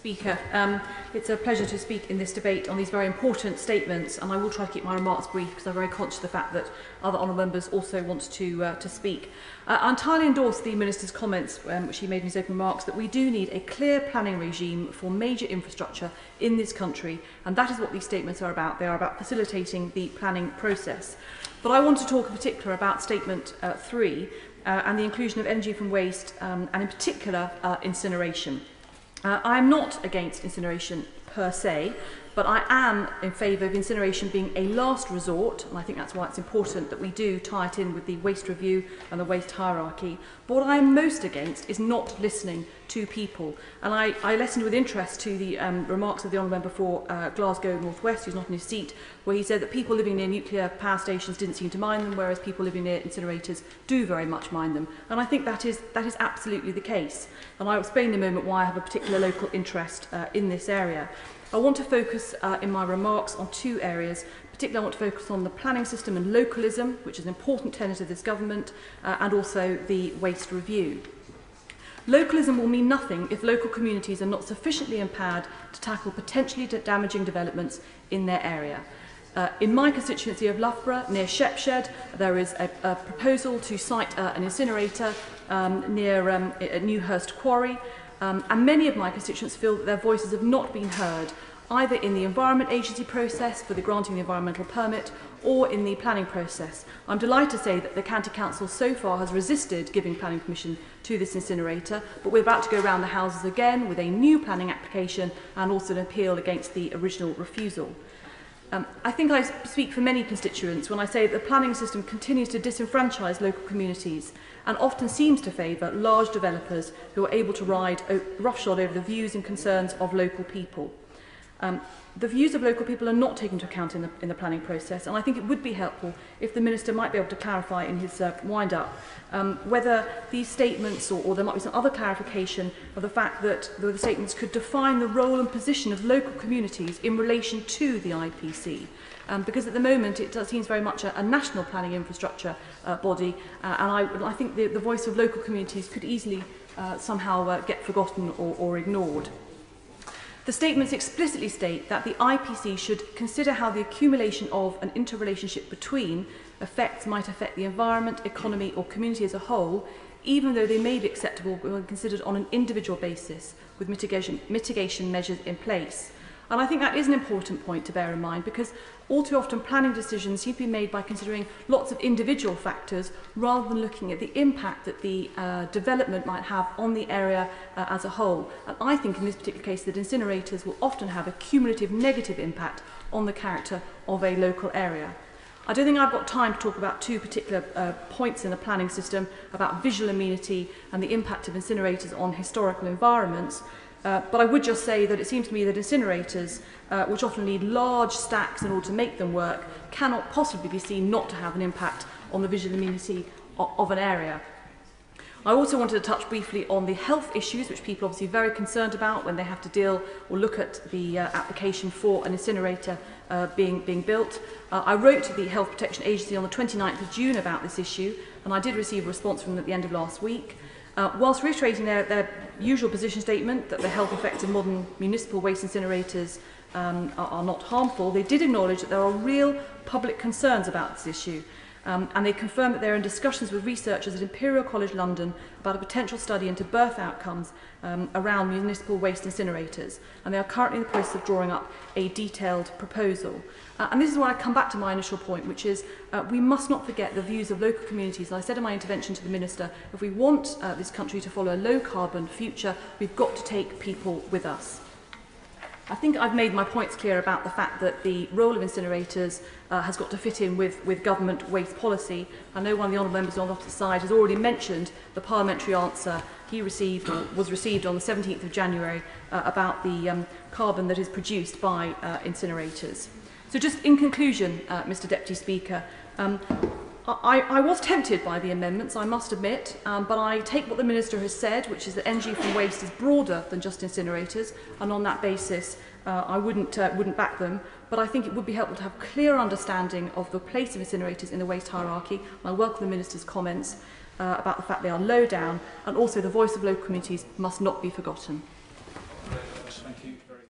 Speaker. It's a pleasure to speak in this debate on these very important statements, and I will try to keep my remarks brief because I'm very conscious of the fact that other honourable members also want to speak. I entirely endorse the Minister's comments, which he made in his opening remarks, that we do need a clear planning regime for major infrastructure in this country, and that is what these statements are about. They are about facilitating the planning process. But I want to talk in particular about Statement 3 and the inclusion of energy from waste, and in particular incineration. I am not against incineration per se, but I am in favour of incineration being a last resort, and I think that's why it's important that we do tie it in with the waste review and the waste hierarchy. But what I am most against is not listening to people. And I listened with interest to the remarks of the Honourable Member for Glasgow North West, who's not in his seat, where he said that people living near nuclear power stations didn't seem to mind them, whereas people living near incinerators do very much mind them. And I think that is absolutely the case. And I'll explain in a moment why I have a particular local interest in this area. I want to focus in my remarks on two areas. Particularly, I want to focus on the planning system and localism, which is an important tenet of this government, and also the waste review. Localism will mean nothing if local communities are not sufficiently empowered to tackle potentially damaging developments in their area. In my constituency of Loughborough, near Shepshed, there is a proposal to site an incinerator near Newhurst Quarry. And many of my constituents feel that their voices have not been heard, either in the Environment Agency process for the granting the environmental permit or in the planning process. I'm delighted to say that the County Council so far has resisted giving planning permission to this incinerator, but we're about to go round the Houses again with a new planning application and also an appeal against the original refusal. I think I speak for many constituents when I say that the planning system continues to disenfranchise local communities and often seems to favour large developers who are able to ride roughshod over the views and concerns of local people. The views of local people are not taken into account in the planning process, and I think it would be helpful if the Minister might be able to clarify in his wind-up whether these statements or there might be some other clarification of the fact that the statements could define the role and position of local communities in relation to the IPC. Because at the moment it seems very much a national planning infrastructure body, and I think the voice of local communities could easily somehow get forgotten or ignored. The statements explicitly state that the IPC should consider how the accumulation of an interrelationship between effects might affect the environment, economy or community as a whole, even though they may be acceptable when considered on an individual basis with mitigation measures in place. And I think that is an important point to bear in mind, because all too often planning decisions seem to be made by considering lots of individual factors rather than looking at the impact that the development might have on the area as a whole. And I think in this particular case that incinerators will often have a cumulative negative impact on the character of a local area. I don't think I've got time to talk about two particular points in the planning system, about visual amenity and the impact of incinerators on historical environments. But I would just say that it seems to me that incinerators, which often need large stacks in order to make them work, cannot possibly be seen not to have an impact on the visual amenity of an area. I also wanted to touch briefly on the health issues, which people are obviously very concerned about when they have to deal or look at the application for an incinerator being built. I wrote to the Health Protection Agency on the 29th of June about this issue, and I did receive a response from them at the end of last week. Whilst reiterating their usual position statement that the health effects of modern municipal waste incinerators are not harmful, they did acknowledge that there are real public concerns about this issue. And they confirmed that they're in discussions with researchers at Imperial College London about a potential study into birth outcomes around municipal waste incinerators. And they are currently in the process of drawing up a detailed proposal. And this is where I come back to my initial point, which is we must not forget the views of local communities. As I said in my intervention to the Minister, if we want this country to follow a low-carbon future, we've got to take people with us. I think I've made my points clear about the fact that the role of incinerators has got to fit in with government waste policy. I know one of the honourable members on the opposite side has already mentioned the parliamentary answer he received or was received on the 17th of January about the carbon that is produced by incinerators. So just in conclusion, Mr Deputy Speaker, I was tempted by the amendments, I must admit, but I take what the Minister has said, which is that energy from waste is broader than just incinerators, and on that basis I wouldn't back them. But I think it would be helpful to have clear understanding of the place of incinerators in the waste hierarchy. I welcome the Minister's comments about the fact they are low down, and also the voice of local communities must not be forgotten. much. Thank you.